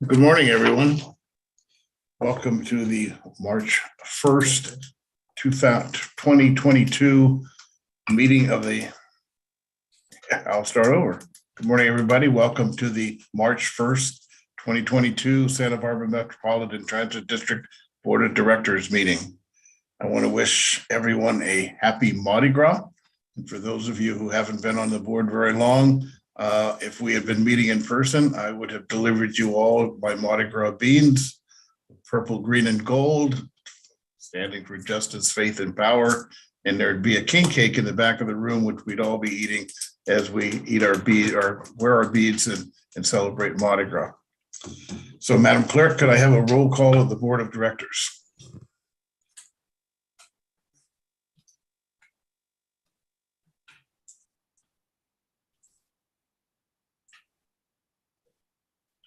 Good morning, everyone. Welcome to the March 1st, 2022 meeting of the, I'll start over. Good morning, everybody. Welcome to the March 1st, 2022 Santa Barbara Metropolitan Transit District Board of Directors meeting. I want to wish everyone a happy Mardi Gras. And for those of you who haven't been on the board very long, if we had been meeting in person, I would have delivered you all my Mardi Gras beans, purple, green, and gold, standing for justice, faith, and power. And there'd be a king cake in the back of the room, which we'd all be eating as we eat our bead or wear our beads and celebrate Mardi Gras. So, Madam Clerk, could I have a roll call of the Board of Directors?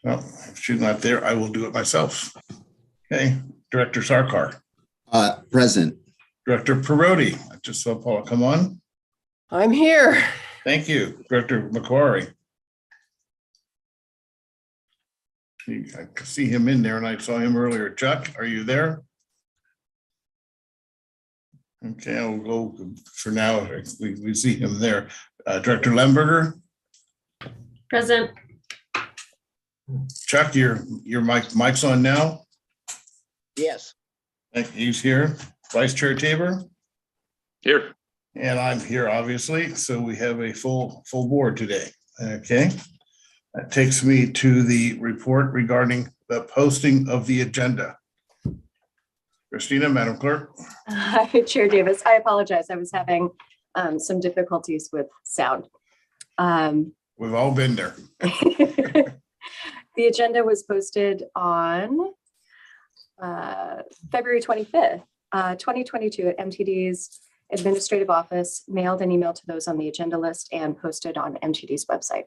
Well, if she's not there, I will do it myself. Okay, Director Sarkar. Present. Director Perotti. I just saw Paula come on. I'm here. Thank you. Director McQuarrie. I could see him in there and I saw him earlier. Chuck, are you there? Okay, I'll go for now. We see him there. Director Lemberger. Present. Chuck, your mic's on now. Yes. He's here. Vice Chair Tabor. Here. And I'm here, obviously. So we have a full board today. Okay. That takes me to the report regarding the posting of the agenda. Christina, Madam Clerk. Hi, Chair Davis. I apologize. I was having some difficulties with sound. We've all been there. The agenda was posted on February 25th, 2022 at MTD's administrative office, mailed and emailed to those on the agenda list, and posted on MTD's website.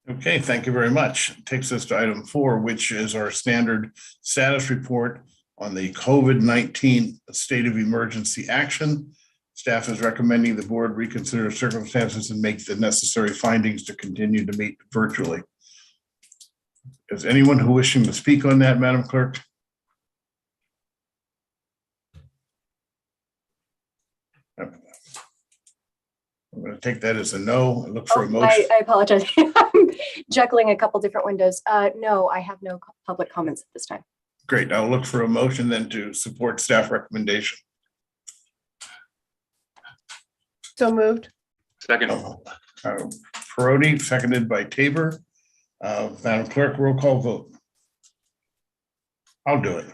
Okay, thank you very much. Takes us to item 4, which is our standard status report on the COVID-19 state of emergency action. Staff is recommending the board reconsider circumstances and make the necessary findings to continue to meet virtually. Is anyone who wishing to speak on that, Madam Clerk? I'm going to take that as a no and look for a motion. I apologize. I'm juggling a couple different windows. No, I have no public comments at this time. Great. I'll look for a motion then to support staff recommendation. So moved. Second. Perotti, seconded by Tabor. Madam Clerk, roll call vote. I'll do it.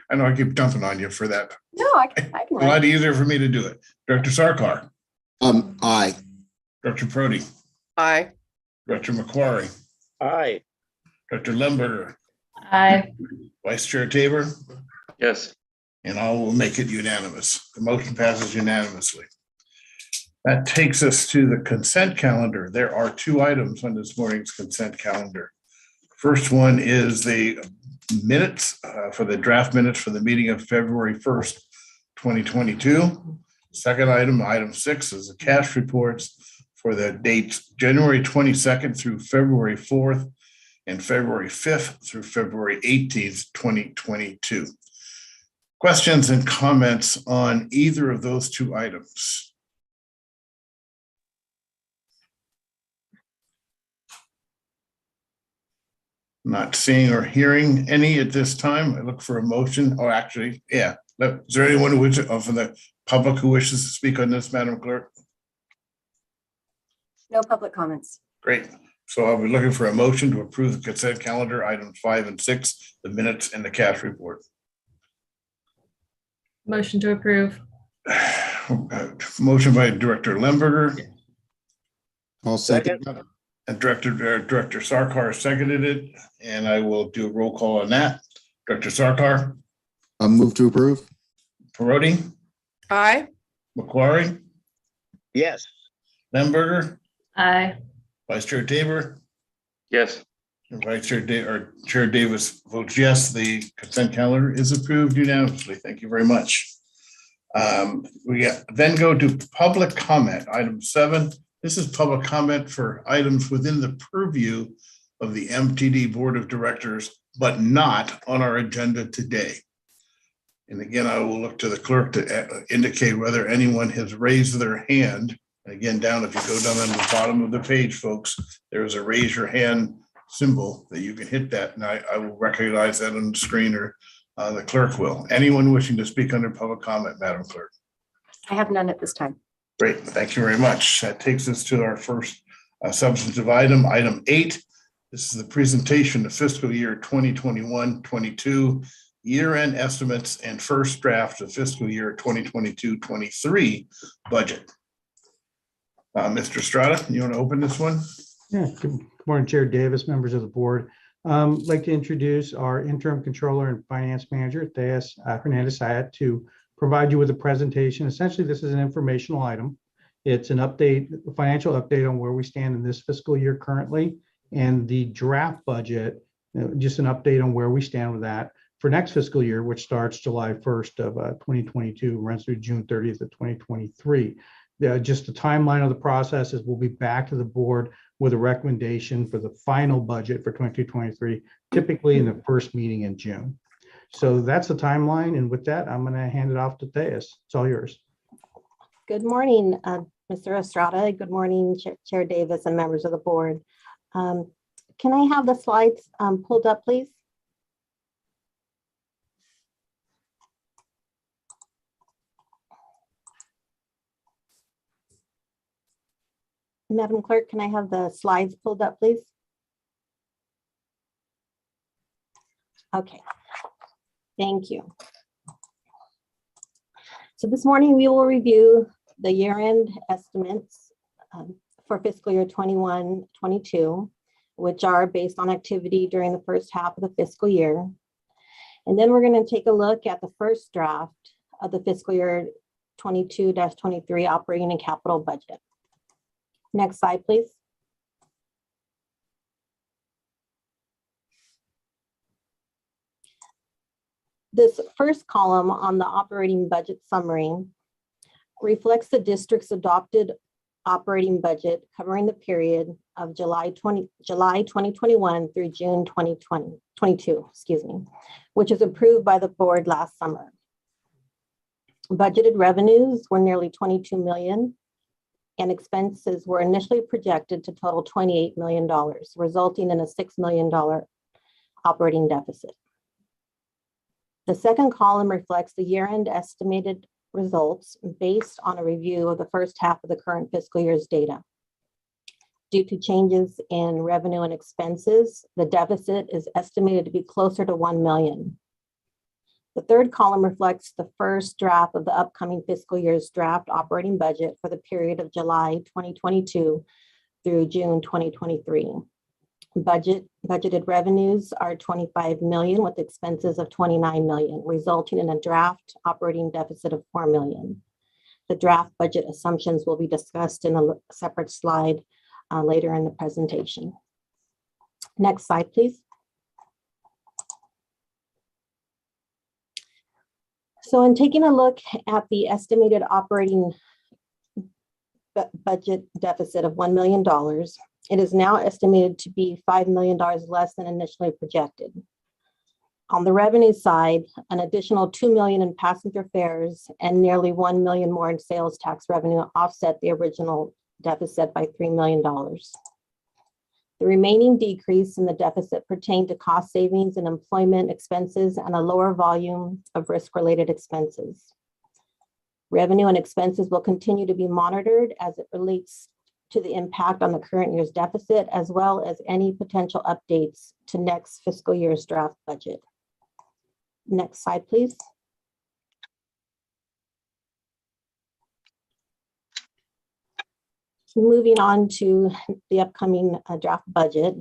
I know I keep dumping on you for that. No, I can. A lot easier for me to do it. Director Sarkar. Aye. Director Perotti. Aye. Director McQuarrie. Aye. Director Lemberger. Aye. Vice Chair Tabor. Yes. And I will make it unanimous. The motion passes unanimously. That takes us to the consent calendar. There are 2 items on this morning's consent calendar. First one is the minutes for the draft minutes for the meeting of February 1st, 2022. Second item, item 6, is the cash reports for the dates January 22nd through February 4th and February 5th through February 18th, 2022. Questions and comments on either of those 2 items? Not seeing or hearing any at this time. I look for a motion. Oh, actually, yeah. Is there anyone from the public who wishes to speak on this, Madam Clerk? No public comments. Great. So I'll be looking for a motion to approve the consent calendar, items 5 and 6, the minutes and the cash report. Motion to approve. Motion by Director Lemberger. I'll second. And Director Sarkar seconded it, and I will do a roll call on that. Director Sarkar. Move to approve. Perotti. Aye. McQuarrie. Yes. Lemberger. Aye. Vice Chair Tabor. Yes. And Chair Davis votes yes. The consent calendar is approved unanimously. Thank you very much. We then go to public comment, item 7. This is public comment for items within the purview of the MTD Board of Directors, but not on our agenda today. And again, I will look to the clerk to indicate whether anyone has raised their hand. Again, down, if you go down on the bottom of the page, folks, there's a raise your hand symbol that you can hit that, and I will recognize that on the screen, or the clerk will. Anyone wishing to speak under public comment, Madam Clerk? I have none at this time. Great, thank you very much. That takes us to our first substantive item, item 8. This is the presentation of fiscal year 2021-22 year-end estimates and first draft of fiscal year 2022-23 budget. Mr. Estrada, you want to open this one? Yeah, good morning, Chair Davis, members of the board. I'd like to introduce our interim controller and finance manager, Theus Hernandez-Sayat, to provide you with a presentation. Essentially, this is an informational item. It's an update, a financial update on where we stand in this fiscal year currently, and the draft budget, just an update on where we stand with that for next fiscal year, which starts July 1st of 2022, runs through June 30th of 2023. Just the timeline of the process is we'll be back to the board with a recommendation for the final budget for 2023, typically in the first meeting in June. So that's the timeline. And with that, I'm going to hand it off to Theus. It's all yours. Good morning, Mr. Estrada. Good morning, Chair Davis and members of the board. Can I have the slides pulled up, please? Madam Clerk, can I have the slides pulled up, please? Okay, thank you. So this morning we will review the year-end estimates for fiscal year 21-22, which are based on activity during the first half of the fiscal year. And then we're going to take a look at the first draft of the fiscal year 22-23 operating and capital budget. Next slide, please. This first column on the operating budget summary reflects the district's adopted operating budget covering the period of July 2021 through June 2022, which was approved by the board last summer. Budgeted revenues were nearly $22 million, and expenses were initially projected to total $28 million, resulting in a $6 million operating deficit. The second column reflects the year-end estimated results based on a review of the first half of the current fiscal year's data. Due to changes in revenue and expenses, the deficit is estimated to be closer to $1 million. The third column reflects the first draft of the upcoming fiscal year's draft operating budget for the period of July 2022 through June 2023. Budgeted revenues are $25 million with expenses of $29 million, resulting in a draft operating deficit of $4 million. The draft budget assumptions will be discussed in a separate slide later in the presentation. Next slide, please. So in taking a look at the estimated operating budget deficit of $1 million, it is now estimated to be $5 million less than initially projected. On the revenue side, an additional $2 million in passenger fares and nearly $1 million more in sales tax revenue offset the original deficit by $3 million. The remaining decrease in the deficit pertained to cost savings and employment expenses and a lower volume of risk-related expenses. Revenue and expenses will continue to be monitored as it relates to the impact on the current year's deficit, as well as any potential updates to next fiscal year's draft budget. Next slide, please. Moving on to the upcoming draft budget.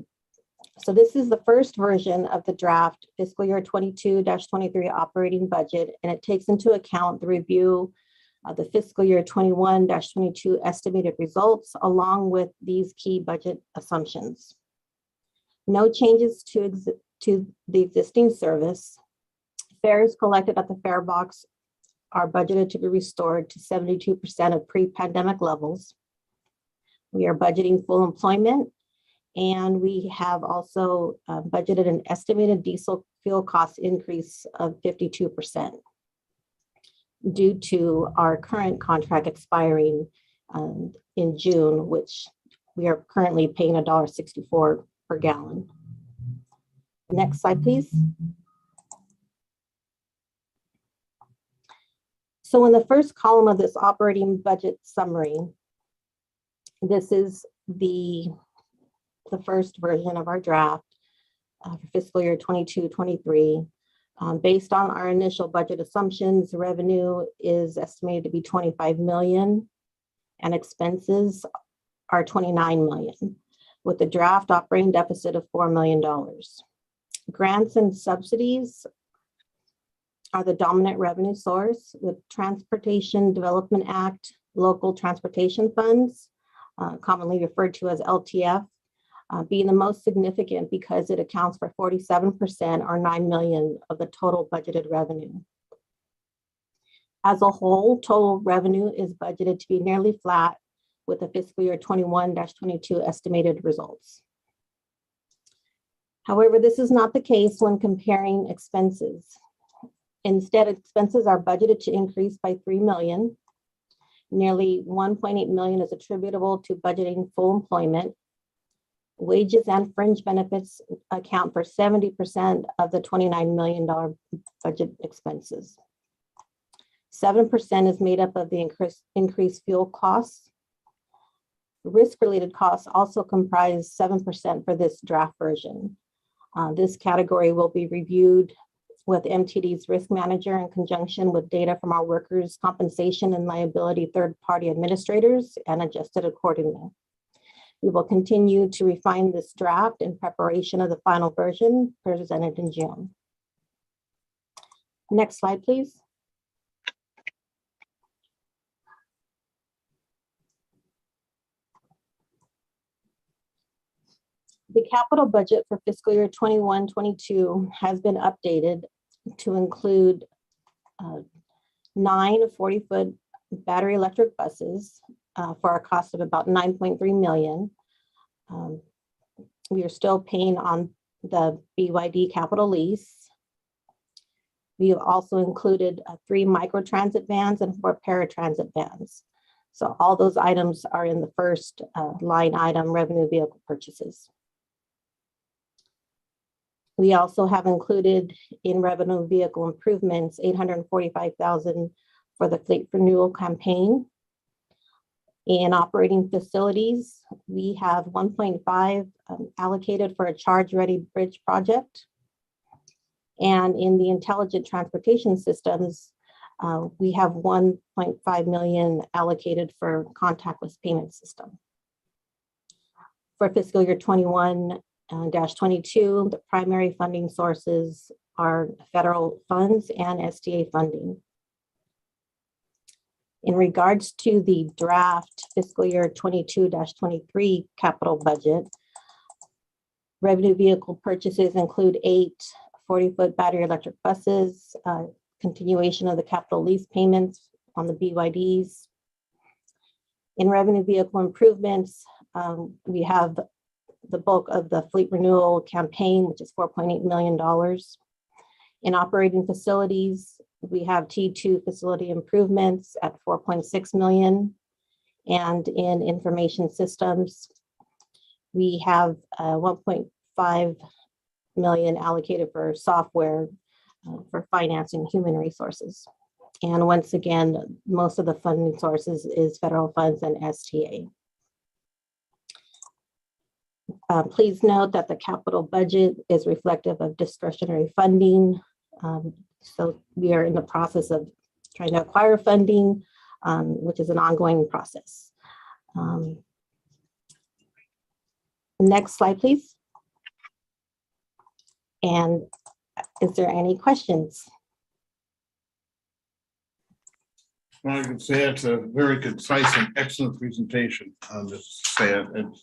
So this is the first version of the draft fiscal year 22-23 operating budget, and it takes into account the review of the fiscal year 21-22 estimated results, along with these key budget assumptions. No changes to the existing service. Fares collected at the fare box are budgeted to be restored to 72% of pre-pandemic levels. We are budgeting full employment And we have also budgeted an estimated diesel fuel cost increase of 52% due to our current contract expiring in June, which we are currently paying $1.64 per gallon. Next slide, please. So in the first column of this operating budget summary, this is the first version of our draft for fiscal year 22-23. Based on our initial budget assumptions, revenue is estimated to be 25 million and expenses are 29 million, with a draft operating deficit of $4 million. Grants and subsidies are the dominant revenue source, with Transportation Development Act, local transportation funds, commonly referred to as LTF, being the most significant because it accounts for 47% or 9 million of the total budgeted revenue. As a whole, total revenue is budgeted to be nearly flat with the fiscal year 21-22 estimated results. However, this is not the case when comparing expenses. Instead, expenses are budgeted to increase by 3 million. Nearly 1.8 million is attributable to budgeting full employment. Wages and fringe benefits account for 70% of the $29 million budget expenses. 7% is made up of the increased fuel costs. Risk-related costs also comprise 7% for this draft version. This category will be reviewed with MTD's risk manager in conjunction with data from our workers' compensation and liability third-party administrators and adjusted accordingly. We will continue to refine this draft in preparation of the final version presented in June. Next slide, please. The capital budget for fiscal year 21-22 has been updated to include 9 40-foot battery electric buses for a cost of about 9.3 million. We are still paying on the BYD capital lease. We have also included 3 microtransit vans and 4 paratransit vans. So all those items are in the first line item, revenue vehicle purchases. We also have included in revenue vehicle improvements, 845,000 for the fleet renewal campaign. In operating facilities, we have 1.5 allocated for a charge-ready bridge project. And in the intelligent transportation systems, we have 1.5 million allocated for contactless payment system. For fiscal year 21-22, the primary funding sources are federal funds and SDA funding. In regards to the draft fiscal year 22-23 capital budget, revenue vehicle purchases include 8 40-foot battery electric buses, continuation of the capital lease payments on the BYDs. In revenue vehicle improvements, we have the bulk of the fleet renewal campaign, which is $4.8 million. In operating facilities, we have T2 facility improvements at 4.6 million. And in information systems, we have 1.5 million allocated for software for financing human resources. And once again, most of the funding sources is federal funds and STA. Please note that the capital budget is reflective of discretionary funding. So we are in the process of trying to acquire funding, which is an ongoing process. Next slide, please. And is there any questions? Well, I can say it's a very concise and excellent presentation. Just say it. It's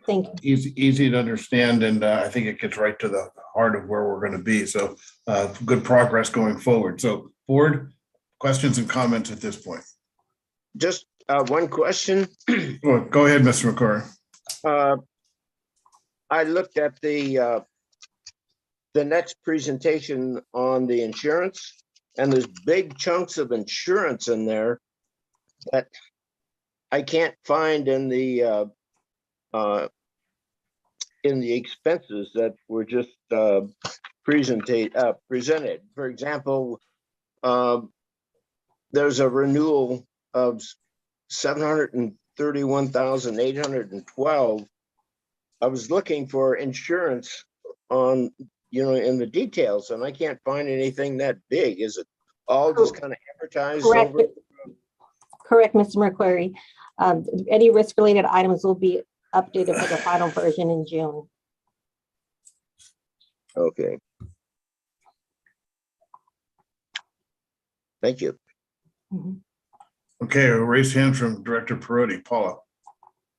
Thank you. easy to understand, and I think it gets right to the heart of where we're going to be. So good progress going forward. So board, questions and comments at this point. Just one question. Go ahead, Mr. McCord. I looked at the next presentation on the insurance, and there's big chunks of insurance in there that I can't find in the expenses that were just presented. For example, there's a renewal of 731,812. I was looking for insurance on, in the details, and I can't find anything that big. Is it all just kind of advertised Correct. over? Correct, Mr. McQuarrie. Any risk-related items will be updated for the final version in June. Okay. Thank you. Mhm. Okay, a raised hand from Director Perotti. Paula.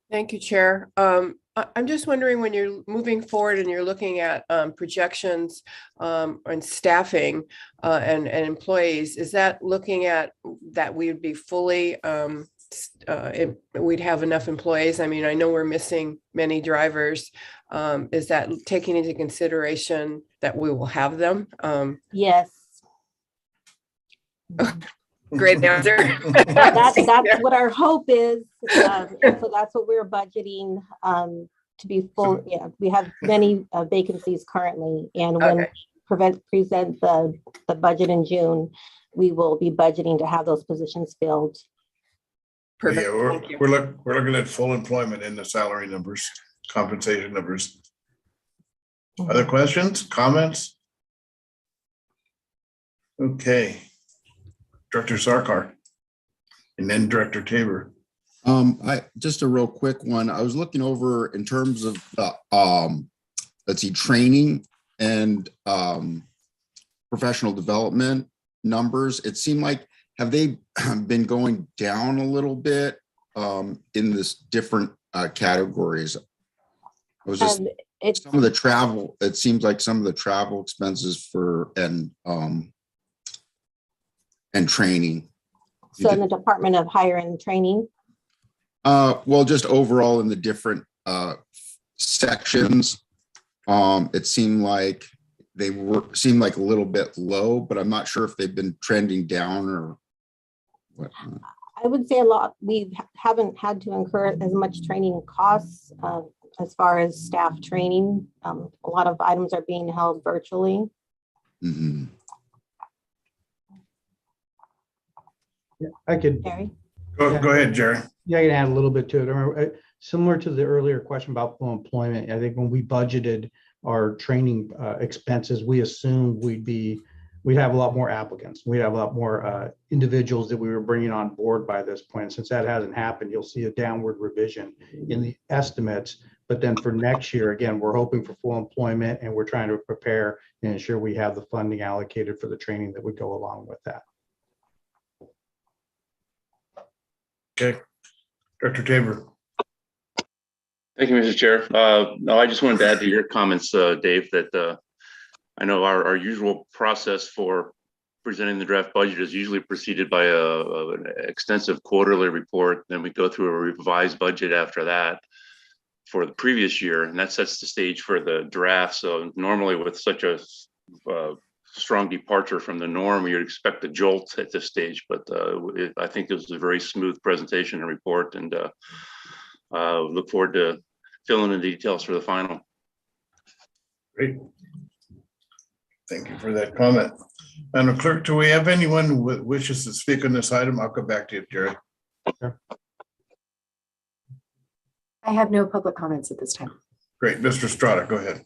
Thank you, Chair. I'm just wondering, when you're moving forward and you're looking at projections on staffing and employees, is that looking at that we would be fully, we'd have enough employees? I mean, I know we're missing many drivers. Is that taking into consideration that we will have them? Yes. Great answer. That's what our hope is. And so that's what we're budgeting to be full. Yeah, we have many vacancies currently. And when Okay. we present the budget in June, we will be budgeting to have those positions filled. Perfect. Yeah, Thank you. we're looking at full employment in the salary numbers, compensation numbers. Other questions, comments? Okay. Director Sarkar, and then Director Tabor. Just a real quick one. I was looking over in terms of the let's see, training and professional development numbers. It seemed like, have they been going down a little bit in this different categories? I was just some of the travel. It seems like some of the travel expenses and training. So in the Department of Hire and Training. Well, just overall in the different sections, it seemed like seemed like a little bit low, but I'm not sure if they've been trending down or what. I would say a lot. We haven't had to incur as much training costs as far as staff training. A lot of items are being held virtually. Mm-hmm. Yeah, I could. Jerry? Go ahead, Jerry. Yeah, I can add a little bit to it. I remember, similar to the earlier question about full employment, I think when we budgeted our training expenses, we assumed we'd have a lot more applicants. We'd have a lot more individuals that we were bringing on board by this point. Since that hasn't happened, you'll see a downward revision in the estimates. But then for next year, again, we're hoping for full employment, and we're trying to prepare and ensure we have the funding allocated for the training that would go along with that. Okay, Director Tabor. Thank you, Mr. Chair. No, I just wanted to add to your comments, Dave, that I know our usual process for presenting the draft budget is usually preceded by an extensive quarterly report. Then we go through a revised budget after that for the previous year, and that sets the stage for the draft. So normally with such a strong departure from the norm, you'd expect a jolt at this stage, but I think it was a very smooth presentation and report, and look forward to filling in the details for the final. Great. Thank you for that comment. Madam Clerk, do we have anyone who wishes to speak on this item? I'll come back to you, Jerry. Sure. I have no public comments at this time. Great, Mr. Strada, go ahead.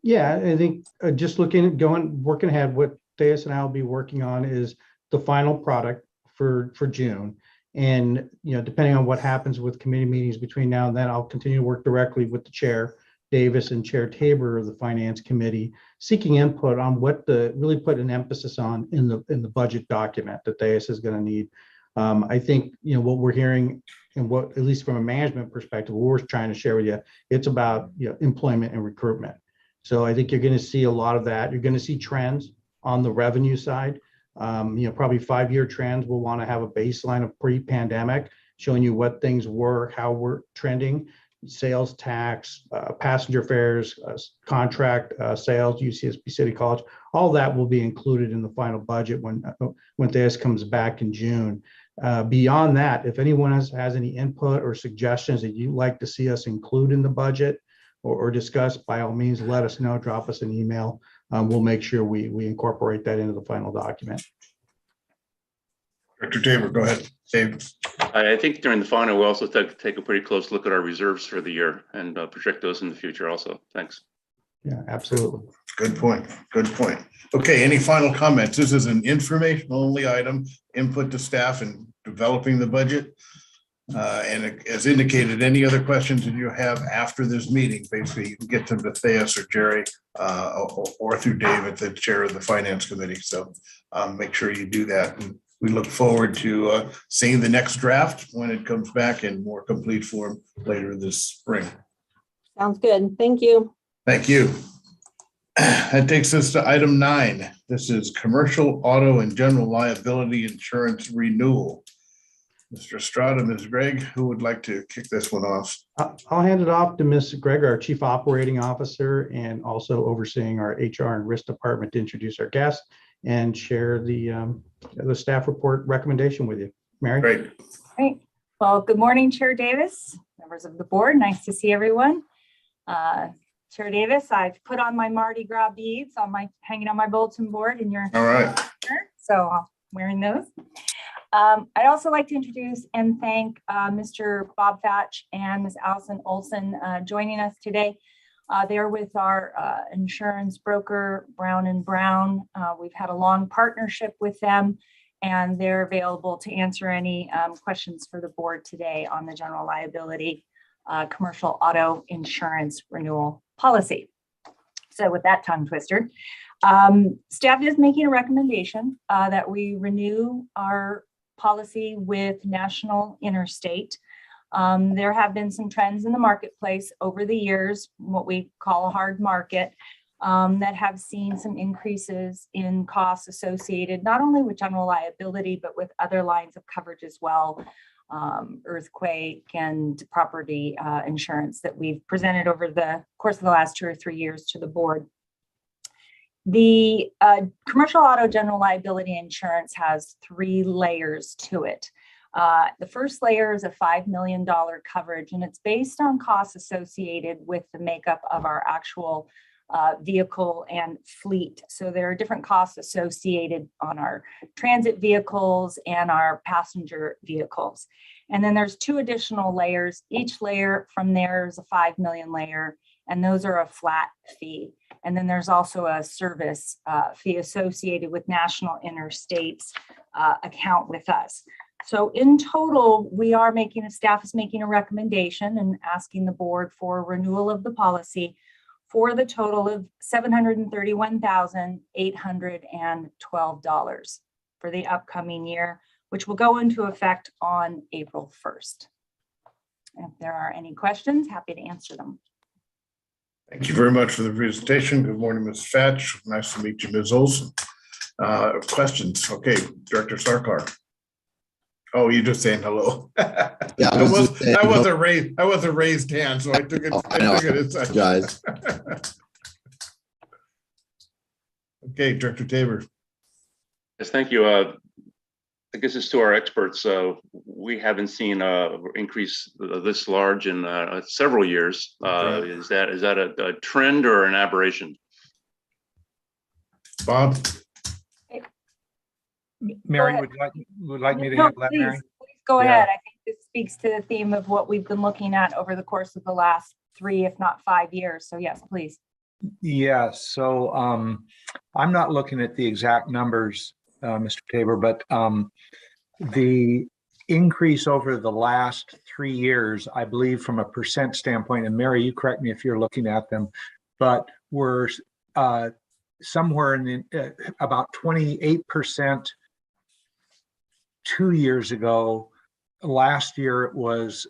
Yeah, I think just working ahead, what Thais and I will be working on is the final product for June. And, depending on what happens with committee meetings between now and then, I'll continue to work directly with the Chair Davis and Chair Tabor of the Finance Committee, seeking input on what really put an emphasis on in the budget document that Thais is going to need. I think, what we're hearing, and what, at least from a management perspective, what we're trying to share with you, it's about employment and recruitment. So I think you're going to see a lot of that. You're going to see trends on the revenue side. Probably 5-year trends. We'll want to have a baseline of pre-pandemic, showing you what things were, how we're trending. sales tax, passenger fares, contract sales, UCSB City College. All that will be included in the final budget when this comes back in June. Beyond that, if anyone has any input or suggestions that you'd like to see us include in the budget or discuss, by all means, let us know, drop us an email. We'll make sure we incorporate that into the final document. Director Tabor, go ahead. Dave. I think during the final, we'll also take a pretty close look at our reserves for the year and project those in the future also. Thanks. Yeah, absolutely. Good point. Good point. Okay, any final comments? This is an informational only item, input to staff in developing the budget. And as indicated, any other questions that you have after this meeting, basically you can get them to Theus or Jerry or through David, the chair of the finance committee. So make sure you do that. And we look forward to seeing the next draft when it comes back in more complete form later this spring. Sounds good. Thank you. Thank you. That takes us to item 9. This is commercial auto and general liability insurance renewal. Mr. Estrada, Ms. Gregg, who would like to kick this one off? I'll hand it off to Ms. Gregg, our Chief Operating Officer, and also overseeing our HR and Risk Department, to introduce our guest and share the staff report recommendation with you. Mary? Great. Great. Well, good morning, Chair Davis, members of the board. Nice to see everyone. Chair Davis, I've put on my Mardi Gras beads hanging on my bulletin board in your. All right. So I'm wearing those. I'd also like to introduce and thank Mr. Bob Fatch and Ms. Allison Olson joining us today. They're with our insurance broker, Brown & Brown. We've had a long partnership with them, and they're available to answer any questions for the board today on the general liability commercial auto insurance renewal policy. So with that tongue twister, staff is making a recommendation that we renew our policy with National Interstate. There have been some trends in the marketplace over the years, what we call a hard market, that have seen some increases in costs associated not only with general liability, but with other lines of coverage as well, earthquake and property insurance that we've presented over the course of the last 2 or 3 years to the board. The commercial auto general liability insurance has 3 layers to it. The first layer is a $5 million coverage, and it's based on costs associated with the makeup of our actual vehicle and fleet. So there are different costs associated on our transit vehicles and our passenger vehicles. And then there's 2 additional layers. Each layer from there is a 5 million layer, and those are a flat fee. And then there's also a service fee associated with National Interstate's account with us. So in total, staff is making a recommendation and asking the board for renewal of the policy for the total of $731,812 for the upcoming year, which will go into effect on April 1st. If there are any questions, happy to answer them. Thank you very much for the presentation. Good morning, Ms. Fatch. Nice to meet you, Ms. Olson. Questions? Okay, Director Sarkar. Oh, you're just saying hello. Yeah, that was a raised hand, so I took it. Guys. Okay, Director Tabor. Yes, thank you. I guess it's to our experts. We haven't seen an increase this large in several years. Okay. Is that a trend or an aberration? Bob? Mary, would like me to handle that, Mary? Please go ahead. I think this speaks to the theme of what we've been looking at over the course of the last 3, if not 5 years. So yes, please. Yeah, so I'm not looking at the exact numbers, Mr. Tabor, but the increase over the last 3 years, I believe from a percent standpoint, and Mary, you correct me if you're looking at them, but we're somewhere in about 28% 2 years ago. Last year it was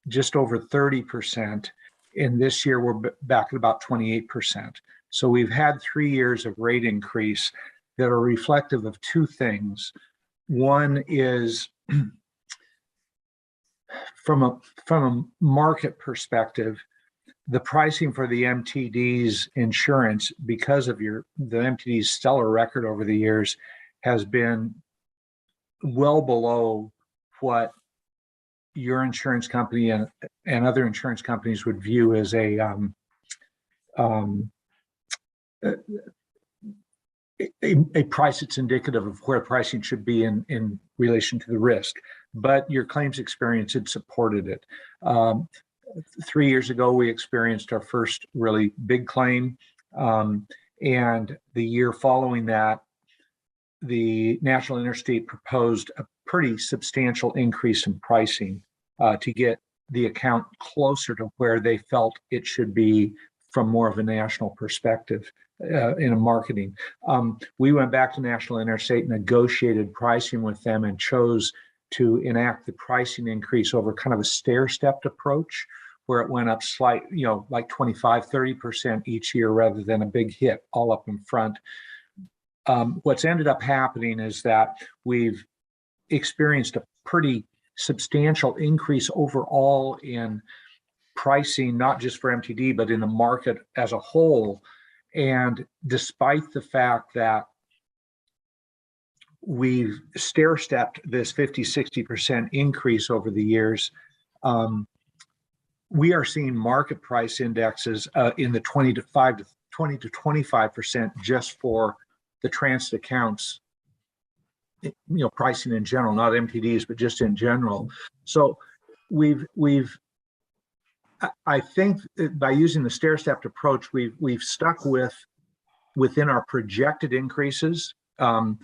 just over 30%, and this year we're back at about 28%. So we've had 3 years of rate increase that are reflective of 2 things. One is from a market perspective, the pricing for the MTD's insurance, because of the MTD's stellar record over the years, has been well below what your insurance company and other insurance companies would view as a price that's indicative of where pricing should be in relation to the risk. But your claims experience had supported it. 3 years ago, we experienced our first really big claim. And the year following that, the National Interstate proposed a pretty substantial increase in pricing to get the account closer to where they felt it should be from more of a national perspective in a marketing. We went back to National Interstate, negotiated pricing with them, and chose to enact the pricing increase over kind of a stair-stepped approach, where it went up slight, like 25, 30% each year rather than a big hit all up in front. What's ended up happening is that we've experienced a pretty substantial increase overall in pricing, not just for MTD, but in the market as a whole. And despite the fact that we've stair-stepped this 50, 60% increase over the years, we are seeing market price indexes in the 20 to 25% just for the transit accounts, pricing in general, not MTDs, but just in general. So I think by using the stair-stepped approach, we've stuck within our projected increases. Your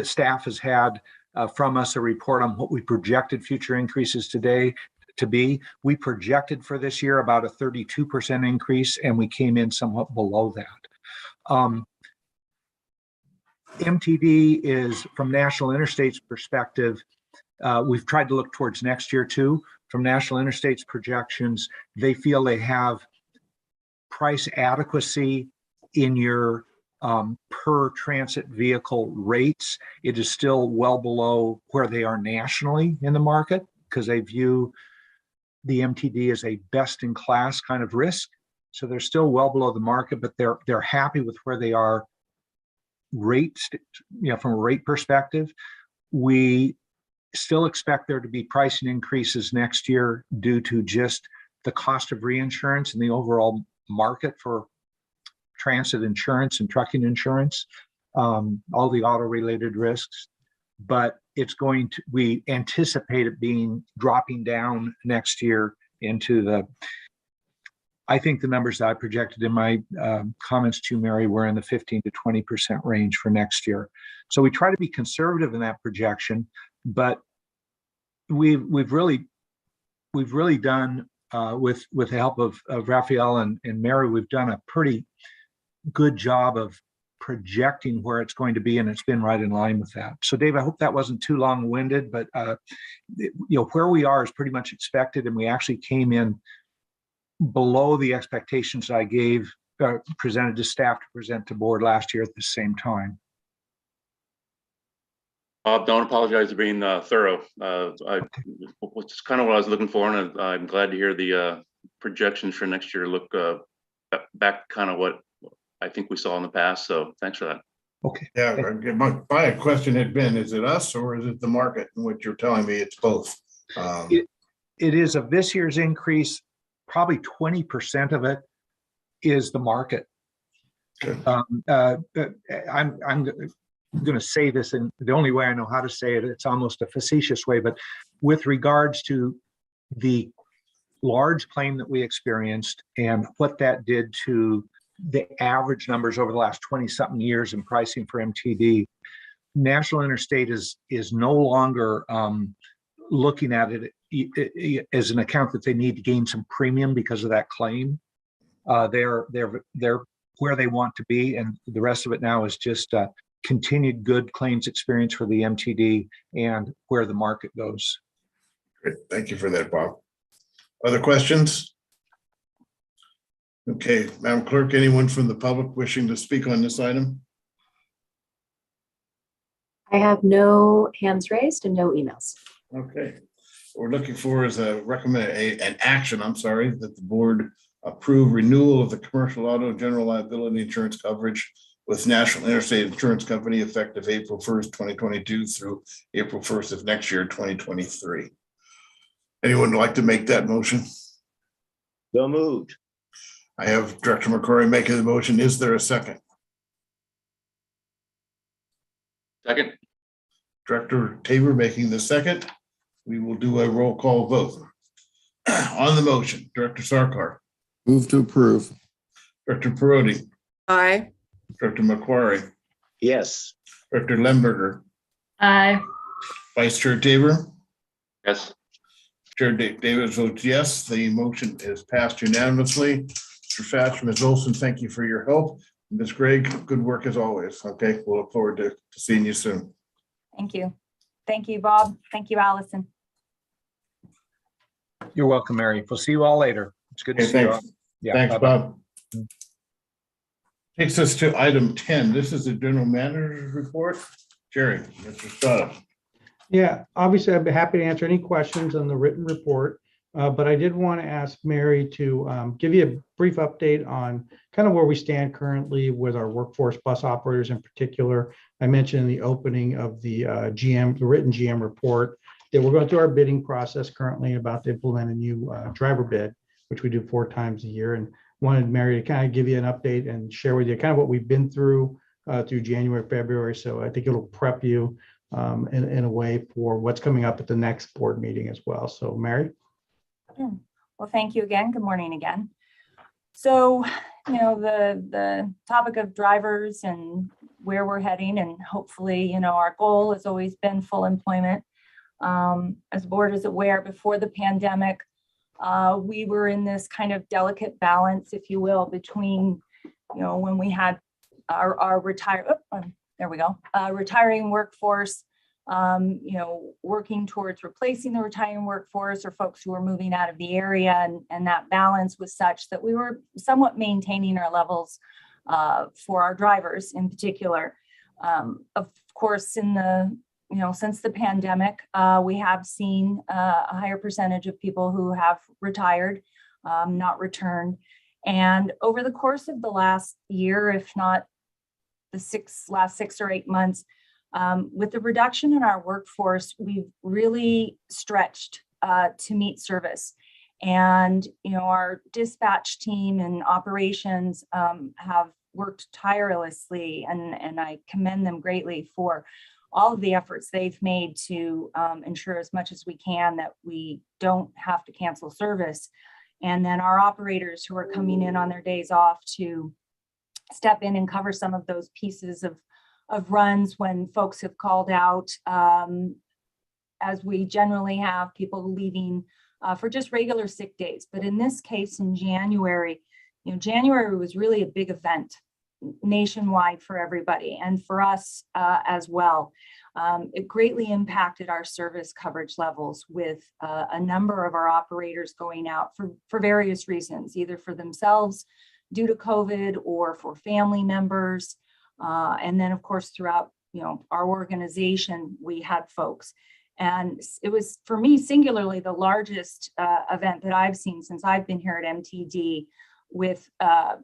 staff has had from us a report on what we projected future increases today to be. We projected for this year about a 32% increase, and we came in somewhat below that. MTD is, from National Interstate's perspective, we've tried to look towards next year too. From National Interstate's projections, they feel they have price adequacy in your per transit vehicle rates. It is still well below where they are nationally in the market, because they view the MTD as a best-in-class kind of risk. So they're still well below the market, but they're happy with where they are rates, from a rate perspective. We still expect there to be pricing increases next year due to just the cost of reinsurance and the overall market for transit insurance and trucking insurance, all the auto-related risks. But we anticipate it dropping down next year into I think the numbers that I projected in my comments to Mary were in the 15 to 20% range for next year. So we try to be conservative in that projection, but we've really done with the help of Raphael and Mary, we've done a pretty good job of projecting where it's going to be, and it's been right in line with that. So Dave, I hope that wasn't too long-winded, but where we are is pretty much expected, and we actually came in below the expectations I presented to staff to present to board last year at the same time. Don't apologize for being thorough. It's kind of what I was looking for, and I'm glad to hear the projections for next year look back kind of what I think we saw in the past. So thanks for that. Okay. Yeah, my question had been, is it us or is it the market? And what you're telling me, it's both. It is of this year's increase, probably 20% of it is the market. Good. I'm going to say this in the only way I know how to say it. It's almost a facetious way, but with regards to the large claim that we experienced and what that did to the average numbers over the last 20-something years in pricing for MTD, National Interstate is no longer looking at it as an account that they need to gain some premium because of that claim. They're where they want to be, and the rest of it now is just continued good claims experience for the MTD and where the market goes. Great. Thank you for that, Bob. Other questions? Okay, Madam Clerk, anyone from the public wishing to speak on this item? I have no hands raised and no emails. Okay. What we're looking for is an action, I'm sorry, that the board approve renewal of the commercial auto general liability insurance coverage with National Interstate Insurance Company effective April 1st, 2022 through April 1st of next year, 2023. Anyone would like to make that motion? So moved. I have Director McCrory making the motion. Is there a second? Second. Director Tabor making the second. We will do a roll call vote. On the motion, Director Sarkar, Move to approve. Director Perotti, Aye. Director McQuarrie, Yes. Director Lemberger, Aye. Vice Chair Tabor. Yes. Chair Davis votes yes. The motion is passed unanimously. Mr. Fatch, Ms. Olson, thank you for your help. Ms. Gregg, good work as always. Okay, we'll look forward to seeing you soon. Thank you. Thank you, Bob. Thank you, Allison. You're welcome, Mary. We'll see you all later. It's good to Okay, see you all. thanks. Yeah, Thanks, bye-bye. Bob. Takes us to item 10. This is the general manager's report. Jerry, Mr. Stott. Yeah, obviously, I'd be happy to answer any questions on the written report, but I did want to ask Mary to give you a brief update on kind of where we stand currently with our workforce bus operators in particular. I mentioned in the opening of the the written GM report, that we're going through our bidding process currently, about to implement a new driver bid, which we do 4 times a year, and wanted Mary to kind of give you an update and share with you kind of what we've been through January, February. So I think it'll prep you in a way for what's coming up at the next board meeting as well. So Mary. Well, thank you again. Good morning again. So, the topic of drivers and where we're heading, and hopefully, our goal has always been full employment. As the board is aware, before the pandemic, we were in this kind of delicate balance, if you will, between, when we had our retiring workforce, working towards replacing the retiring workforce or folks who were moving out of the area. And that balance was such that we were somewhat maintaining our levels for our drivers in particular. Of course, since the pandemic, we have seen a higher percentage of people who have retired, not returned. And over the course of the last year, if not the last 6 or 8 months, with the reduction in our workforce, we've really stretched to meet service. And, our dispatch team and operations have worked tirelessly, and I commend them greatly for all of the efforts they've made to ensure as much as we can that we don't have to cancel service. And then our operators who are coming in on their days off to step in and cover some of those pieces of runs when folks have called out, as we generally have people leaving for just regular sick days. But in this case, in January, January was really a big event nationwide for everybody, and for us as well. It greatly impacted our service coverage levels, with a number of our operators going out for various reasons, either for themselves due to COVID or for family members. And then, of course, throughout our organization, we had folks. And it was, for me, singularly the largest event that I've seen since I've been here at MTD, with a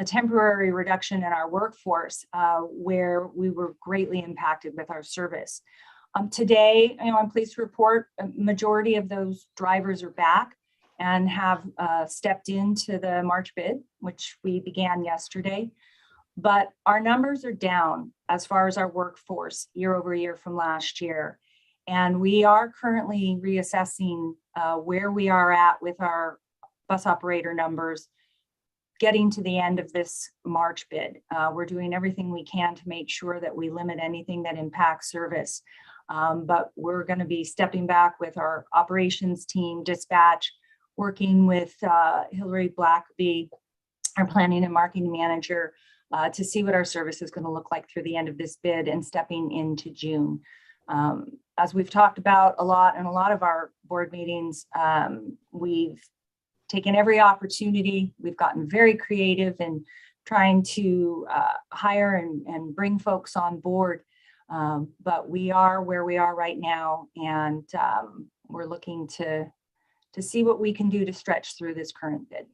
temporary reduction in our workforce, where we were greatly impacted with our service. Today, I'm pleased to report a majority of those drivers are back and have stepped into the March bid, which we began yesterday. But our numbers are down as far as our workforce year over year from last year. And we are currently reassessing where we are at with our bus operator numbers, getting to the end of this March bid. We're doing everything we can to make sure that we limit anything that impacts service. But we're going to be stepping back with our operations team, dispatch, working with Hillary Blackaby, our planning and marketing manager, to see what our service is going to look like through the end of this bid and stepping into June. As we've talked about a lot in a lot of our board meetings, we've taken every opportunity. We've gotten very creative in trying to hire and bring folks on board But we are where we are right now, and we're looking to see what we can do to stretch through this current bid.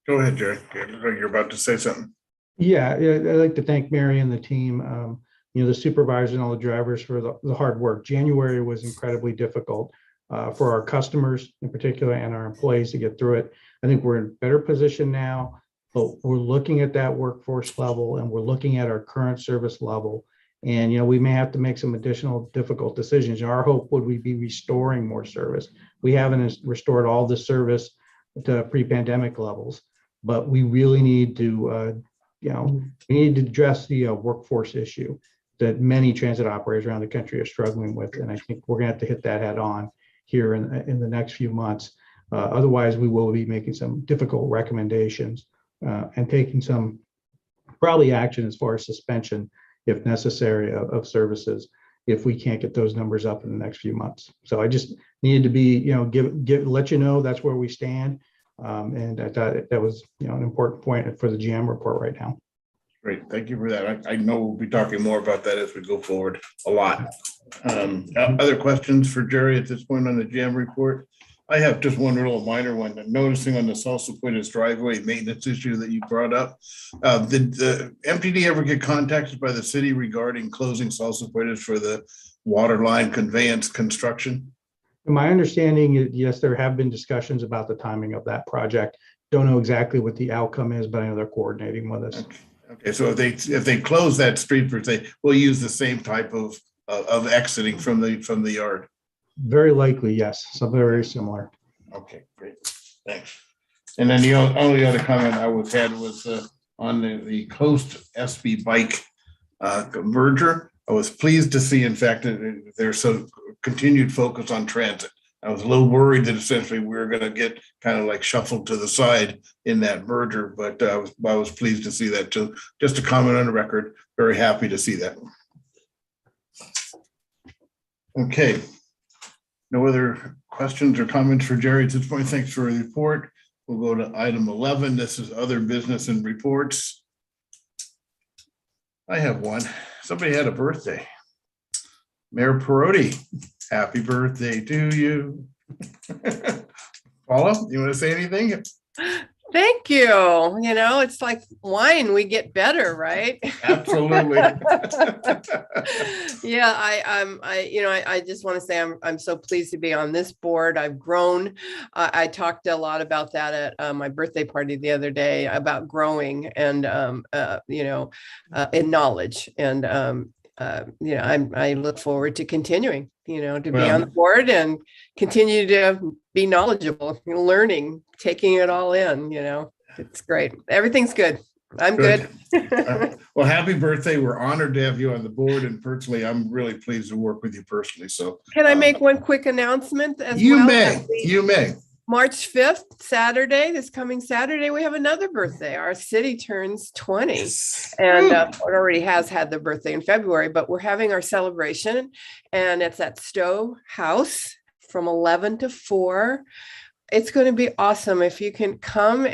Go ahead, Jerry. You're about to say something. Yeah, I'd like to thank Mary and the team, the supervisors and all the drivers for the hard work. January was incredibly difficult for our customers in particular and our employees to get through it. I think we're in a better position now, but we're looking at that workforce level and we're looking at our current service level. And, we may have to make some additional difficult decisions. Our hope would we be restoring more service. We haven't restored all the service to pre-pandemic levels, but we really need to, we need to address the workforce issue that many transit operators around the country are struggling with. And I think we're going to have to hit that head on here in the next few months. Otherwise, we will be making some difficult recommendations and taking some probably action as far as suspension, if necessary, of services if we can't get those numbers up in the next few months. So I just needed to be, let you know that's where we stand. And I thought that was, an important point for the GM report right now. Great, thank you for that. I know we'll be talking more about that as we go forward a lot. Other questions for Jerry at this point on the GM report? I have just one little minor one. I'm noticing on the Salsa Puentes driveway maintenance issue that you brought up. Did the MTD ever get contacted by the city regarding closing Salsa Puentes for the water line conveyance construction? My understanding is, yes, there have been discussions about the timing of that project. Don't know exactly what the outcome is, but I know they're coordinating with us. Okay. So if they close that street per se, we'll use the same type of exiting from the yard. Very likely, yes. Something very similar. Okay, great. Thanks. And then the only other comment I had was on the Coast SB bike merger. I was pleased to see, in fact, that there's some continued focus on transit. I was a little worried that essentially we were going to get kind of like shuffled to the side in that merger, but I was pleased to see that too. Just a comment on the record, very happy to see that. Okay. No other questions or comments for Jerry at this point. Thanks for the report. We'll go to item 11. This is other business and reports. I have one. Somebody had a birthday. Mayor Perotti, happy birthday to you. Paula, you want to say anything? Thank you. It's like wine, we get better, right? Absolutely. Yeah, I just want to say I'm so pleased to be on this board. I've grown. I talked a lot about that at my birthday party the other day about growing and in knowledge. And I look forward to continuing, to be on the board and continue to be knowledgeable, learning, taking it all in, it's great. Everything's good. I'm good. Well, happy birthday. We're honored to have you on the board, and personally, I'm really pleased to work with you personally. So can I make one quick announcement as well? You may. March 5th, Saturday, this coming Saturday, we have another birthday. Our city turns 20 and it already has had the birthday in February, but we're having our celebration and it's at Stowe House from 11 to 4. It's going to be awesome. If you can come,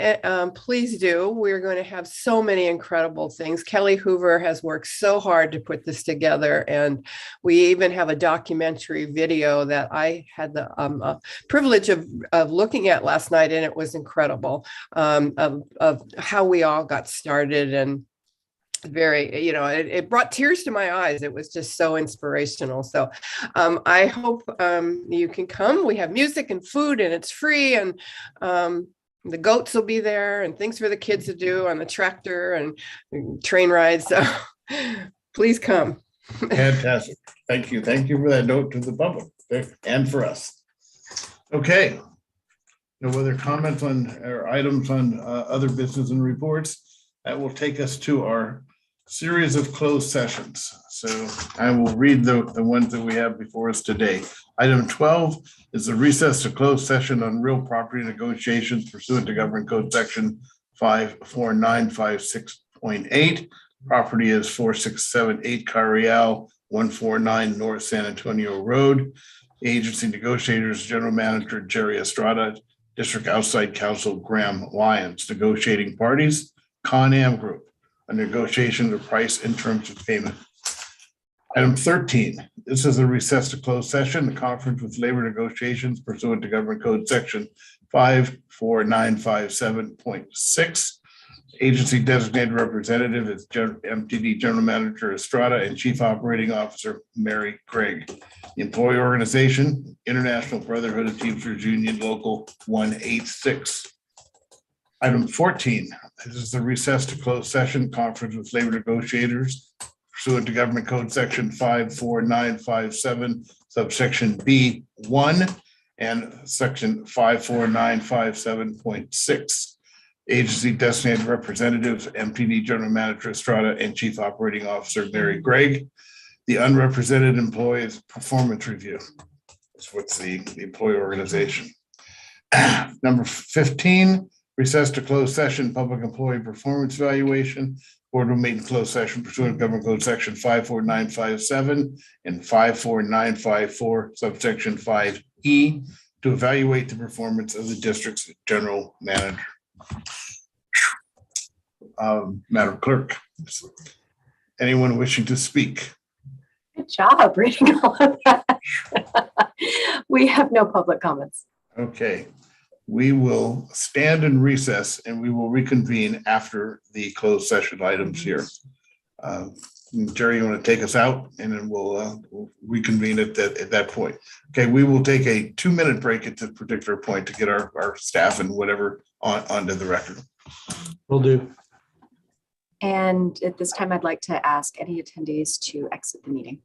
please do. We're going to have so many incredible things. Kelly Hoover has worked so hard to put this together. And we even have a documentary video that I had the privilege of looking at last night. And it was incredible of how we all got started and very, it brought tears to my eyes. It was just so inspirational. So I hope you can come. We have music and food and it's free, and the goats will be there and things for the kids to do on the tractor and train rides. So please come. Fantastic. Thank you. Thank you for that note to the public and for us. Okay. No other comments on or items on other business and reports. That will take us to our series of closed sessions. So I will read the ones that we have before us today. Item 12 is the recess to closed session on real property negotiations pursuant to Government Code Section 54956.8. Property is 4678 Carial, 149 North San Antonio Road. Agency negotiators, General Manager Jerry Estrada, District Outside Counsel Graham Lyons. Negotiating parties, Con Am Group, a negotiation of price and terms of payment. Item 13, this is a recess to close session, the conference with labor negotiations pursuant to Government Code Section 54957.6. Agency designated representative is MTD General Manager Estrada and Chief Operating Officer Mary Craig. The employee organization, International Brotherhood of Teamsters Union Local 186. Item 14, this is the recess to close session conference with labor negotiators pursuant to Government Code Section 54957, subsection B1 and Section 54957.6. Agency designated representatives, MTD General Manager Estrada and Chief Operating Officer Mary Gregg. The unrepresented employees performance review. That's what's the employee organization. Number 15, recess to closed session, public employee performance evaluation. Board will meet in closed session pursuant to Government Code Section 54957 and 54954, subsection 5E, to evaluate the performance of the district's general manager. Madam Clerk, anyone wishing to speak? Good job reading all of that. We have no public comments. Okay, we will stand in recess and we will reconvene after the closed session items here. Jerry, you want to take us out and then we'll reconvene at that point. Okay, we will take a 2-minute break at this particular point to get our staff and whatever onto the record. Will do. And at this time, I'd like to ask any attendees to exit the meeting.